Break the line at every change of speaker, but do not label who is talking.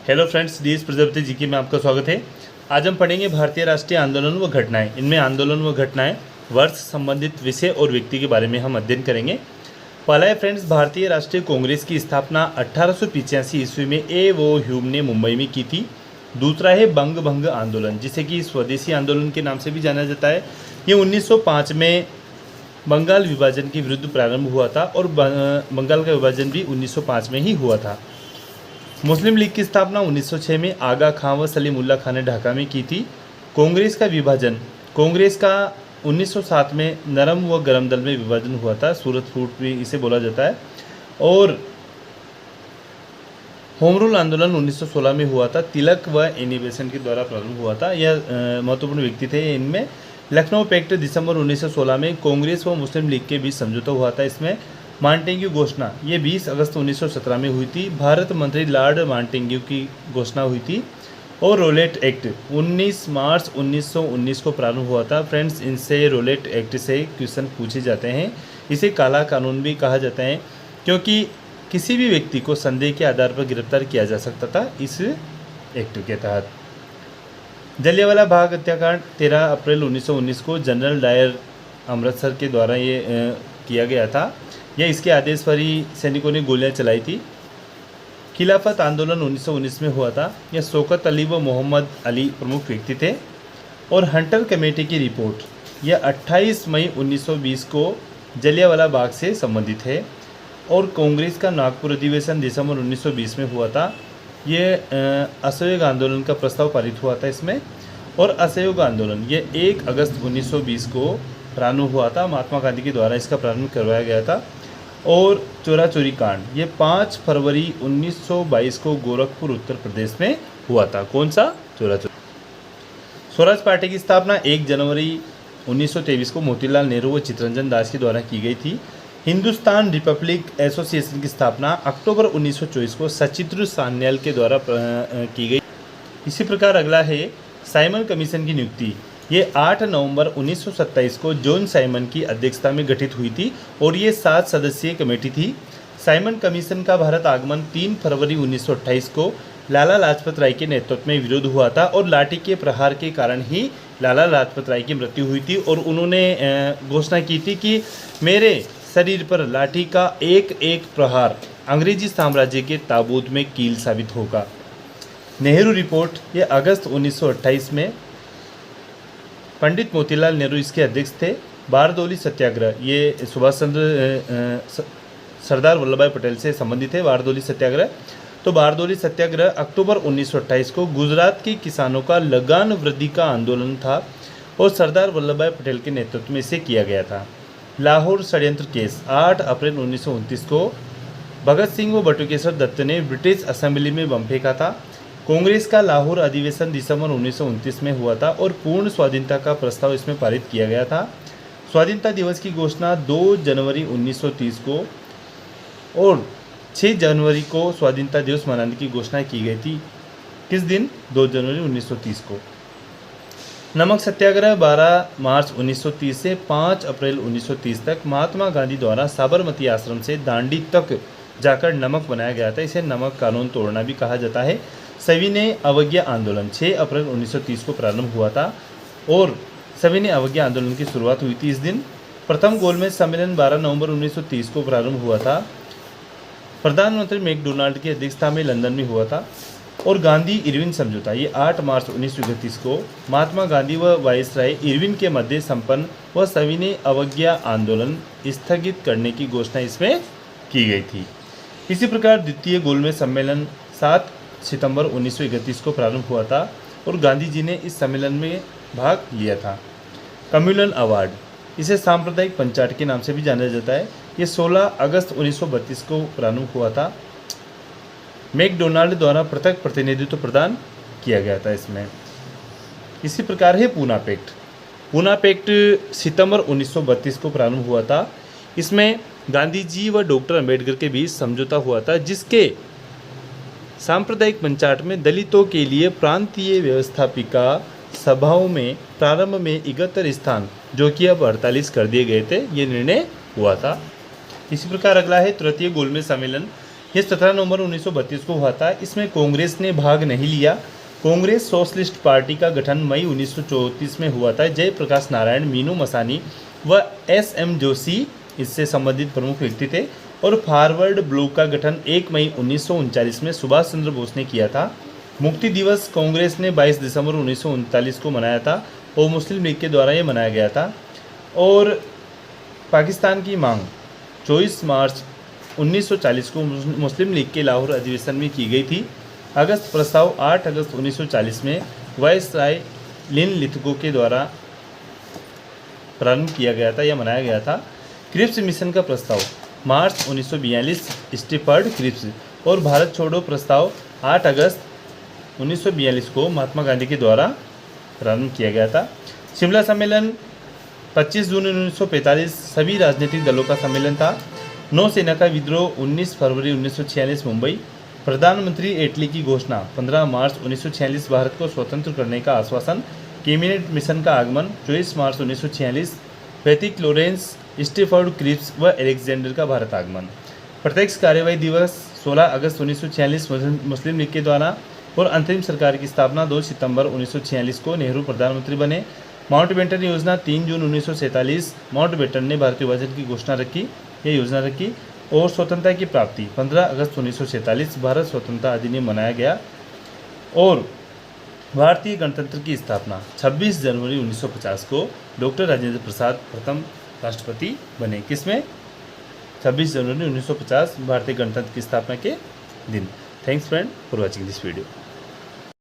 Hello friends, DS Prajapati ji की में आपका स्वागत है। आज हम पढ़ेंगे भारतीय राष्ट्रीय आंदोलन व घटनाएं। इनमें आंदोलन व घटनाएं, वर्ष, संबंधित विषय और व्यक्ति के बारे में हम अध्ययन करेंगे। पहला है फ्रेंड्स, भारतीय राष्ट्रीय कांग्रेस की स्थापना 1885 ईस्वी में ए वो ह्यूम ने मुंबई में की थी। दूसरा है बंग भंग आंदोलन, जिसे कि स्वदेशी आंदोलन के नाम से भी जाना जाता है। ये 1905 में बंगाल विभाजन के विरुद्ध प्रारंभ हुआ था और बंगाल का विभाजन भी 1905 में ही हुआ था। मुस्लिम लीग की स्थापना 1906 में आगा खां व सलीमुल्लाह खां ने ढाका में की थी। कांग्रेस का विभाजन, कांग्रेस का 1907 में नरम व गरम दल में विभाजन हुआ था। सूरत फूट भी इसे बोला जाता है। और होम रूल आंदोलन 1916 में हुआ था। तिलक व एनी बेसेंट के द्वारा प्रारंभ हुआ था। यह महत्वपूर्ण व्यक्ति थे। इनमें लखनऊ पैक्ट दिसंबर 1916 में कांग्रेस व मुस्लिम लीग के बीच समझौता हुआ था। इसमें मांटेग्यू घोषणा ये 20 अगस्त 1917 में हुई थी। भारत मंत्री लॉर्ड मांटेग्यू की घोषणा हुई थी। और रोलेट एक्ट 19 मार्च 1919 को प्रारंभ हुआ था। फ्रेंड्स, इनसे रोलेट एक्ट से क्वेश्चन पूछे जाते हैं। इसे काला कानून भी कहा जाता है, क्योंकि किसी भी व्यक्ति को संदेह के आधार पर गिरफ्तार किया जा सकता था इस एक्ट के तहत। जलियांवाला बाग हत्याकांड 13 अप्रैल 1919 को जनरल डायर अमृतसर के द्वारा ये किया गया था। यह इसके आदेश पर ही सैनिकों ने गोलियां चलाई थी। खिलाफत आंदोलन 1919 में हुआ था। यह शौकत अली व मोहम्मद अली प्रमुख व्यक्ति थे। और हंटर कमेटी की रिपोर्ट यह 28 मई 1920 को जलियांवाला बाग से संबंधित है। और कांग्रेस का नागपुर अधिवेशन दिसंबर 1920 में हुआ था। ये असहयोग आंदोलन का प्रस्ताव पारित हुआ था इसमें। और असहयोग आंदोलन ये 1 अगस्त 1920 को प्रारंभ हुआ था। महात्मा गांधी के द्वारा इसका प्रारंभ करवाया गया था। और चोरा चोरी कांड ये 5 फरवरी 1922 को गोरखपुर उत्तर प्रदेश में हुआ था। कौन सा? चोरा चोरी। स्वराज पार्टी की स्थापना 1 जनवरी 1923 को मोतीलाल नेहरू व चित्तरंजन दास के द्वारा की गई थी। हिंदुस्तान रिपब्लिक एसोसिएशन की स्थापना अक्टूबर 1924 को सचित्र सान्याल के द्वारा की गई। इसी प्रकार अगला है साइमन कमीशन की नियुक्ति। ये 8 नवंबर 1927 को जॉन साइमन की अध्यक्षता में गठित हुई थी और ये 7 सदस्यीय कमेटी थी। साइमन कमीशन का भारत आगमन 3 फरवरी 1928 को लाला लाजपत राय के नेतृत्व में विरोध हुआ था और लाठी के प्रहार के कारण ही लाला लाजपत राय की मृत्यु हुई थी। और उन्होंने घोषणा की थी कि मेरे शरीर पर लाठी का एक एक प्रहार अंग्रेजी साम्राज्य के ताबूत में कील साबित होगा। नेहरू रिपोर्ट ये अगस्त 1928 में पंडित मोतीलाल नेहरू इसके अध्यक्ष थे। बारदौली सत्याग्रह ये सुभाष चंद्र सरदार वल्लभ भाई पटेल से संबंधित है। बारदौली सत्याग्रह तो बारदौली सत्याग्रह अक्टूबर 1928 को गुजरात के किसानों का लगान वृद्धि का आंदोलन था और सरदार वल्लभ भाई पटेल के नेतृत्व में इसे किया गया था। लाहौर षड्यंत्र केस 8 अप्रैल 1929 को भगत सिंह व बटुकेश्वर दत्त ने ब्रिटिश असेंबली में बम फेंका था। कांग्रेस का लाहौर अधिवेशन दिसंबर 1929 में हुआ था और पूर्ण स्वाधीनता का प्रस्ताव इसमें पारित किया गया था। स्वाधीनता दिवस की घोषणा 2 जनवरी 1930 को और 6 जनवरी को स्वाधीनता दिवस मनाने की घोषणा की गई थी। किस दिन? 2 जनवरी 1930 को। नमक सत्याग्रह 12 मार्च 1930 से 5 अप्रैल 1930 तक महात्मा गांधी द्वारा साबरमती आश्रम से दांडी तक जाकर नमक बनाया गया था। इसे नमक कानून तोड़ना भी कहा जाता है। सविनय अवज्ञा आंदोलन 6 अप्रैल 1930 को प्रारंभ हुआ था और सविनय अवज्ञा आंदोलन की शुरुआत हुई थी इस दिन। प्रथम गोलमेज सम्मेलन 12 नवंबर 1930 को प्रारंभ हुआ था। प्रधानमंत्री मैकडोनाल्ड की अध्यक्षता में लंदन में हुआ था। और गांधी इरविन समझौता ये 8 मार्च 1931 को महात्मा गांधी व वायसराय इरविन के मध्य संपन्न व सविनय अवज्ञा आंदोलन स्थगित करने की घोषणा इसमें की गई थी। इसी प्रकार द्वितीय गोलमेज सम्मेलन 7 सितंबर 1931 को प्रारंभ हुआ था और गांधी जी ने इस सम्मेलन में भाग लिया था। कम्युनल अवार्ड इसे सांप्रदायिक पंचायत के नाम से भी जाना जाता है। ये 16 अगस्त 1932 को प्रारंभ हुआ था। मैकडोनाल्ड द्वारा पृथक प्रतिनिधित्व प्रदान किया गया था इसमें। इसी प्रकार है पूना पैक्ट। पूना पैक्ट सितंबर 1932 को प्रारंभ हुआ था। इसमें गांधी जी व डॉक्टर अंबेडकर के बीच समझौता हुआ था, जिसके सांप्रदायिक पंचायत में दलितों के लिए प्रांतीय व्यवस्थापिका सभाओं में प्रारंभ में 71 स्थान जो कि अब 48 कर दिए गए थे, ये निर्णय हुआ था। इसी प्रकार अगला है तृतीय गोलमेज सम्मेलन ये 17 नवंबर 1932 को हुआ था। इसमें कांग्रेस ने भाग नहीं लिया। कांग्रेस सोशलिस्ट पार्टी का गठन मई 1934 में हुआ था। जयप्रकाश नारायण, मीनू मसानी व एस.एम. जोशी इससे संबंधित प्रमुख व्यक्ति थे। और फॉरवर्ड ब्लॉक का गठन 1 मई 1939 में सुभाष चंद्र बोस ने किया था। मुक्ति दिवस कांग्रेस ने 22 दिसंबर 1939 को मनाया था और मुस्लिम लीग के द्वारा ये मनाया गया था। और पाकिस्तान की मांग 24 मार्च 1940 को मुस्लिम लीग के लाहौर अधिवेशन में की गई थी। अगस्त प्रस्ताव 8 अगस्त 1940 में वायसराय लिनलिथगो के द्वारा प्रारंभ किया गया था या मनाया गया था। क्रिप्स मिशन का प्रस्ताव मार्च 1942 स्टीफर्ड क्रिप्स और भारत छोड़ो प्रस्ताव 8 अगस्त 1942 को महात्मा गांधी के द्वारा प्रारंभ किया गया था। शिमला सम्मेलन 25 जून 1945 सभी राजनीतिक दलों का सम्मेलन था। नौसेना का विद्रोह 19 फरवरी 1946 मुंबई। प्रधानमंत्री एटली की घोषणा 15 मार्च 1946 भारत को स्वतंत्र करने का आश्वासन। कैबिनेट मिशन का आगमन 24 मार्च 1946। पैथिक लॉरेंस, स्टीफर्ड क्रिप्स व एलेक्जेंडर का भारत आगमन। प्रत्यक्ष कार्यवाही दिवस 16 अगस्त 1946 मुस्लिम लीग के द्वारा। और अंतरिम सरकार की स्थापना 2 सितंबर 1946 को नेहरू प्रधानमंत्री बने। माउंटबेटन योजना 3 जून 1947 माउंटबेटन ने भारतीय विभाजन की घोषणा रखी, ये योजना रखी। और स्वतंत्रता की प्राप्ति 15 अगस्त 1947 भारत स्वतंत्रता अधिनियम मनाया गया। और भारतीय गणतंत्र की स्थापना 26 जनवरी 1950 को डॉक्टर राजेंद्र प्रसाद प्रथम राष्ट्रपति बने। किसमें? 26 जनवरी 1950 भारतीय गणतंत्र की स्थापना के दिन। Thanks friend for watching this video.